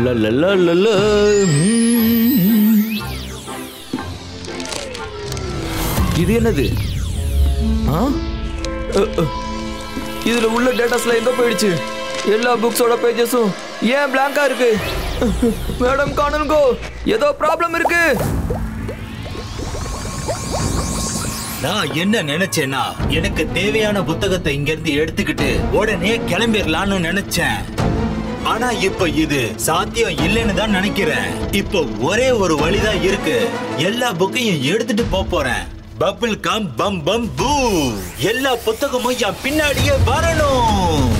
La la la la la. இது என்னது? இதுல உள்ள டேட்டாஸ்ல எங்க போயிடுச்சு? எல்லா புக்ஸோட பேஜஸும் ஏன் பிளாங்கா இருக்கு? மேடம் காணுங்கோ, ஏதோ ப்ராப்ளம் இருக்கு. நான் என்ன நினைச்சேன்னா, எனக்கு தேவையான புத்தகத்தை இங்க இருந்து எடுத்துக்கிட்டு உடனே கிளம்பிடலான்னு நினைச்சேன். ஆனா இப்ப இது சாத்தியம் இல்லைன்னு தான் நினைக்கிறேன். இப்போ ஒரே ஒரு வழிதான் இருக்கு. எல்லா புக்கையும் எடுத்துட்டு போறேன். பபிள் கம் பம் பம் பூ. எல்லா புத்தகமும் என் பின்னாடியே வரணும்.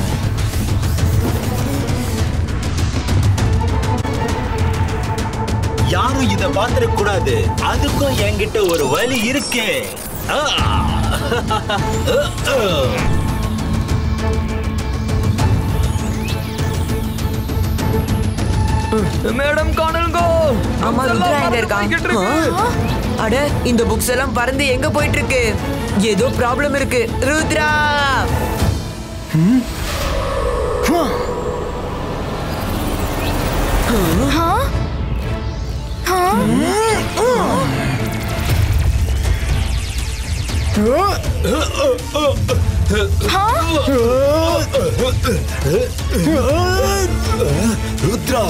யாரும் இத பாத்திர கூடாது. அதுக்கும் என்கிட்ட ஒரு வழி இருக்கே. மேடம் காணுங்கோ. ஆமா, ருத்ரா எங்க இருக்கான்? அட, இந்த புக்ஸ் எல்லாம் பறந்து எங்க போயிட்டு இருக்கு? ஏதோ ப்ராப்ளம் இருக்கு. ருத்ரா! ருத்ரா,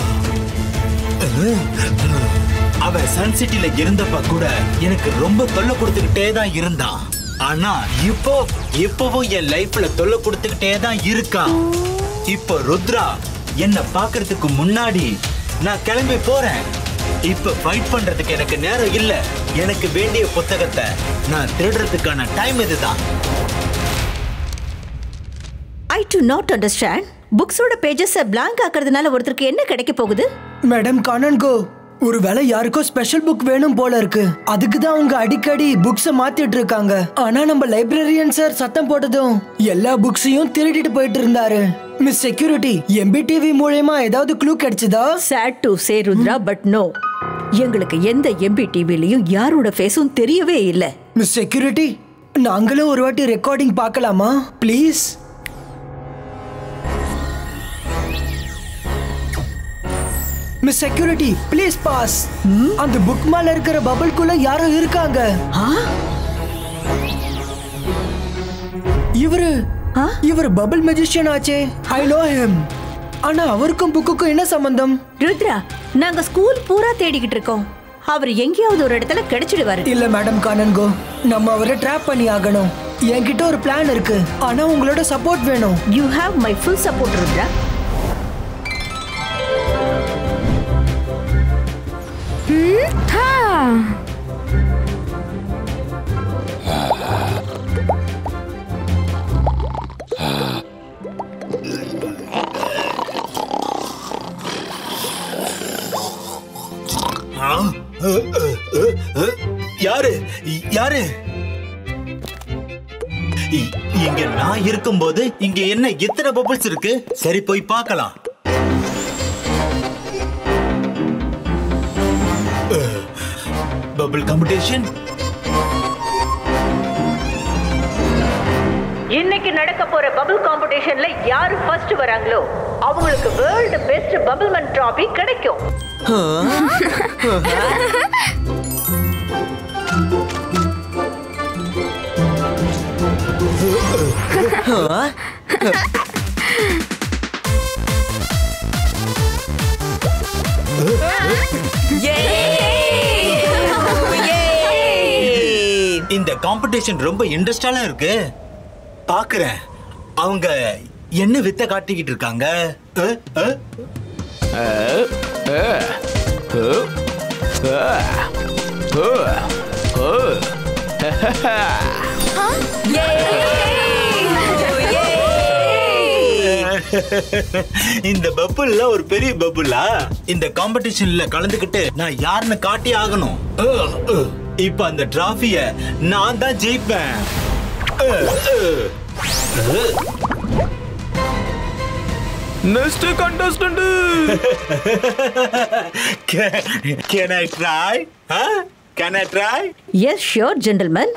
அவன் சன்சிட்டில இருந்தப்ப கூட எனக்கு ரொம்ப தொல்லை கொடுத்துக்கிட்டே தான் இருந்தான். ஆனா இப்பவும் என் லைஃப்ல தொல்லை கொடுத்துக்கிட்டே தான் இருக்கான். இப்போ ருத்ரா என்ன பாக்குறதுக்கு முன்னாடி நான் கிளம்பி போறேன். இப்ப ஃபைட் பண்றதுக்கு எனக்கு நேரம் இல்ல. எனக்கு வேண்டிய புத்தகத்தை நான் திருடுறதுக்கான டைம் இதுதான். I do not understand. புக்ஸோட பேஜஸ் blank ஆக்குறதுனால ஒருத்தருக்கு என்ன கிடைக்க போகுது? மேடம் கானன்கோ, ஒருவேளை யாருக்கோ ஸ்பெஷல் புக் வேணும் போல இருக்கு. அதுக்கு தான் அவங்க அடிக்கடி புக்ஸ மாத்திட்டு இருக்காங்க. ஆனா நம்ம லைப்ரரியன் சார் சத்தம் போட்டதும் எல்லா புக்ஸையும் திருடிட்டு போயிட்டு இருந்தாரு. மிஸ் செக்யூரிட்டி, எம்பிடிவி மூலமா ஏதாவது க்ளூ கிடைச்சதா? Sad to say Rudra, but no. எங்களுக்கு எந்த எம்பிடிவிலையும் யாரோட ஃபேஸும் தெரியவே இல்ல. மிஸ் செக்யூரிட்டி, நாங்களும் ஒரு வாட்டி ரெக்கார்டிங் பார்க்கலாமா please? Miss security, please boss. அந்த புக் மேல இருக்கிற பபிள்குள்ள யாரோ இருக்காங்க. இவரு பபிள் மேஜிஷியன் ஆச்சே. I know him. ஆனா அவருக்கும் புக்குக்கும் என்ன சம்பந்தம்? ருத்ரா, நாங்க ஸ்கூல் பூரா தேடிக்கிட்டு இருக்கோம். அவர் எங்கேயாவது ஒரு இடத்துல கிடைச்சிடுவாரு. இல்ல மேடம் கானன்கோ, நம்ம அவரை ட்ராப் பண்ணி ஆகணும். என்கிட்ட ஒரு பிளான் இருக்கு. ஆனா உங்களோட சப்போர்ட் வேணும். You have my full support, Rudra. யாரு யாரு? இங்க நான் இருக்கும்போது இங்க என்ன எத்தனை பபிள்ஸ் இருக்கு? சரி, போய் பார்க்கலாம். பபிள் காம்படிஷன் இன்னைக்கு நடக்க போற பபிள் காம்படிஷன்ல யாரு ஃபர்ஸ்ட் வராங்களோ அவங்களுக்கு வேர்ல்ட் பெஸ்ட் பபிள்மேன் டிராபி கிடைக்கும். இந்த காம்படிஷன் ரொம்ப இன்ட்ரெஸ்டால இருக்கு. பாக்குறேன். அவங்க என்ன வித்த காட்டிக்கிட்டு இருக்காங்க? இந்த பபுல்ல ஒரு பெரிய பபுலா. இந்த காம்படிஷன்ல கலந்துக்கிட்டு நான் யாருன்னு காட்டி ஆகணும். இப்ப அந்த டிராஃபிய நான் தான் ஜெயிப்பேன். Next contestant. Can I try? Huh? Can I try? Yes, sure, gentlemen.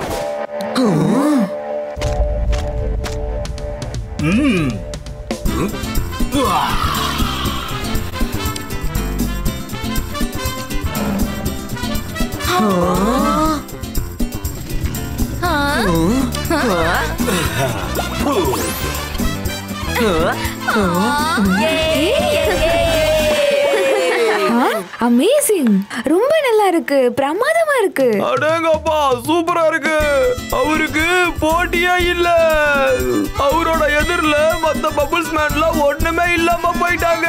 Amazing, ரொம்ப நல்லா இருக்கு, பிரமாதமா இருக்கு. அடேங்கப்பா, சூப்பரா இருக்கு. அவருக்கு போட்டியே இல்ல. அவரோட எதிரில மத்த பபிள்ஸ் மேன்ல ஒண்ணுமே இல்லாம போயிட்டாங்க.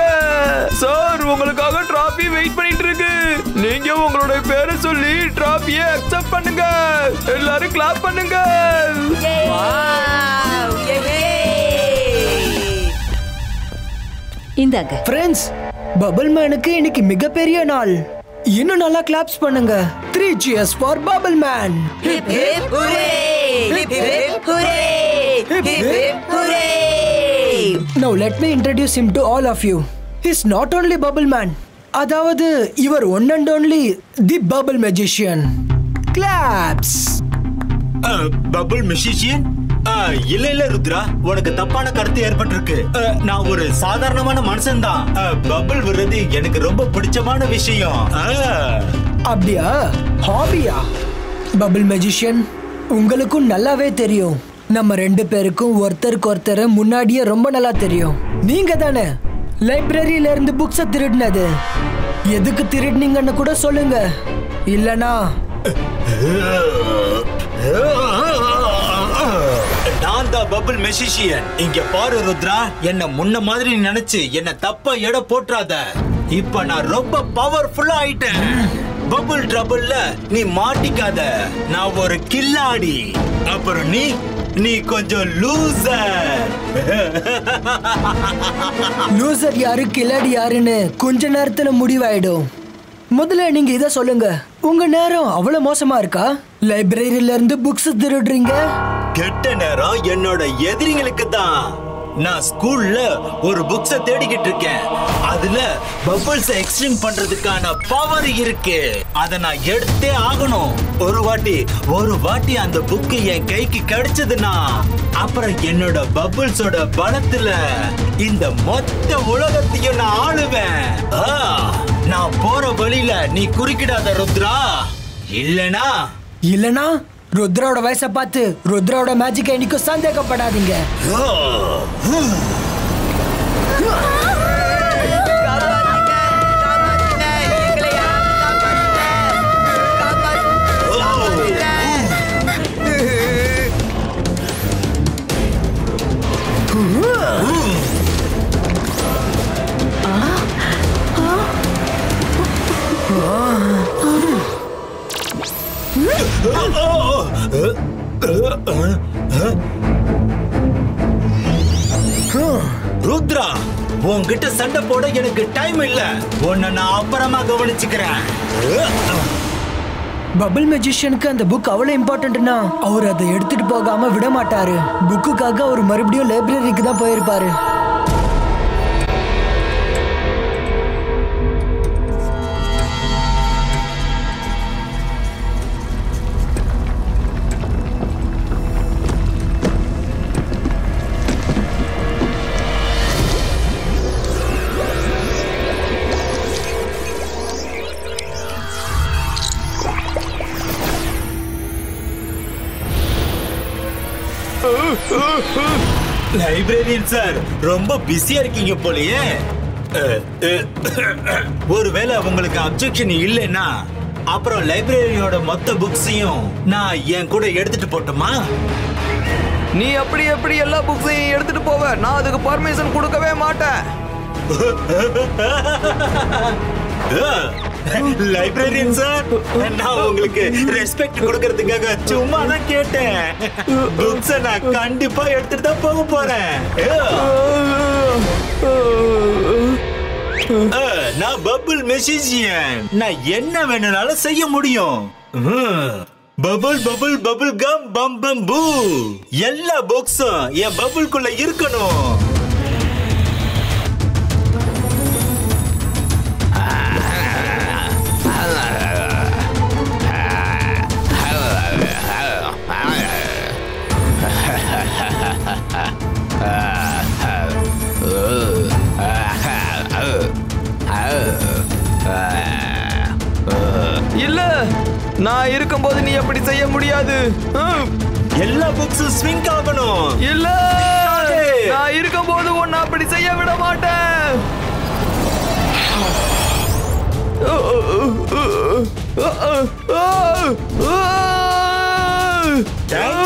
சார், உங்களுக்காக டிராபி வெயிட் பண்ணிட்டு இருக்கு. நீங்க உங்களோட பேரை சொல்லி டிராபியை அக்செப்ட் பண்ணுங்க. எல்லாரும் கிளாப் பண்ணுங்க. இந்தாங்க ஃப்ரெண்ட்ஸ், பபிள் மேனுக்கு இன்னைக்கு மிகப்பெரிய நாள். இன்னும் நல்லா கிளாப்ஸ் பண்ணுங்க. 3 cheers for Bubble Man. Hip hip hooray! Hip hip hooray! Hip hip hooray! Now let me introduce him to all of you. He's not only Bubble Man. அதாவது இவர் one and only the Bubble Magician. Claps. Bubble magician? இல்ல ருத்ரா, உனக்கு தப்பான கருத்து ஏற்பட்டிருக்கு. நான் ஒரு சாதாரணமான மனுஷன் தான். பபிள் விடுறது எனக்கு ரொம்ப பிடிச்சமான விஷயம். அப்படியா? ஹாபியா? பபிள் மேஜிஷியன், உங்களுக்கும் நல்லாவே தெரியும். நம்ம 2 பேருக்கும் ஒருத்தருக்கு ஒருத்தர் முன்னாடியே ரொம்ப நல்லா தெரியும். நீங்க தானே லைப்ரரியில இருந்து புக்ஸை திருடினது? எதுக்கு திருடினீங்கன்னு கூட சொல்லுங்க, இல்லனா நான் தான் பபிள் மெஜிஷியன். இங்க பாரு ருத்ரா, என்ன முன்ன மாதிரி நினைச்சு என்ன தப்பா எடை போட்றாத. இப்ப நான் ரொம்ப பவர்ஃபுல்லா ஆயிட்டேன். பபிள் ட்ரபிள்ல நீ மாட்டிக்காத. நான் ஒரு கில்லாடி. அப்புறம் நீ கொஞ்சம் லூசர். லூசர் யாரு கில்லாடி யாருன்னு கொஞ்ச நேரத்துல முடிவாயிடும். முதல்ல நீங்க இத சொல்லுங்க, உங்க நேரம் அவ்வளவு மோசமா இருக்கா? லைப்ரரியில இருந்து புக்ஸ் திருடுறீங்க. கெட்ட நேரம் என்னோட எதிரிங்களுக்கு தான். நான் ஸ்கூல்ல ஒரு புக்ஸ தேடிக்கிட்டு இருக்கேன். அதுல பபிள்ஸ் எக்ஸ்ட்ரீம் பண்றதுக்கான பவர் இருக்கு. அத நான் எடுத்தே ஆகணும். ஒரு வாட்டி அந்த புக் என் கைக்கு கிடைச்சதுன்னா அப்புறம் என்னோட பபிள்ஸோட பலத்துல இந்த மொத்த உலகத்தையும் நான் ஆளுவேன். நான் போற வழியில நீ குறுக்கிடாத ருத்ரா. இல்லனா ருத்ராவோட வயசை பார்த்து ருத்ராவோட மேஜிக்கை இன்னைக்கும் சந்தேகப்படாதீங்க. ருத்ரா, உன்கிட்ட சண்டை போட எனக்கு டைம் இல்ல. உன்னை நான் அப்புறமா கவனிச்சுக்கிறேன். பபிள் மேஜிஷியனுக்கு அந்த புக் அவ்வளவு இம்பார்ட்டன்ட்னா அவர் அதை எடுத்துட்டு போகாம விட மாட்டாரு. புக்குக்காக அவர் மறுபடியும் லைப்ரரிக்கு தான் போயிருப்பாரு. லைப்ரரியன் சார், ரொம்ப பிஸியா இருக்கீங்க போலயே. ஒருவேளை உங்களுக்கு அப்செக்ஷன் இல்லைன்னா அப்புறம் லைப்ரரியோட மொத்த புக்ஸையும் நான் என் கூட எடுத்துட்டு போட்டுமா? நீ எப்படி எல்லா புக்ஸையும் எடுத்துட்டு போவ? நான் அதுக்கு பர்மிஷன் கொடுக்கவே மாட்டேன். லைப்ரரியன் சார், நான் உங்களுக்கு ரெஸ்பெக்ட் கொடுக்கறதுக்காக சும்மா தான் கேட்டேன். புக்ஸை நான் கண்டிப்பா எடுத்துட்டு தான் போக போறேன். நான் பபிள் மெஜிஷியன். நான் என்ன வேணும்னாலும் செய்ய முடியும். பபிள் பபிள் பபிள் கம் பம் பம் பூ. எல்லா புக்ஸும் என் பபிள்குள்ள இருக்கணும். இல்ல, நான் இருக்கும்போது நீ அப்படி செய்ய முடியாது. எல்லா புக்ஸும் ஸ்விங் ஆகணும். இல்ல, நான் இருக்கும்போது உன்னை அப்படி செய்ய விட மாட்டேன். Dang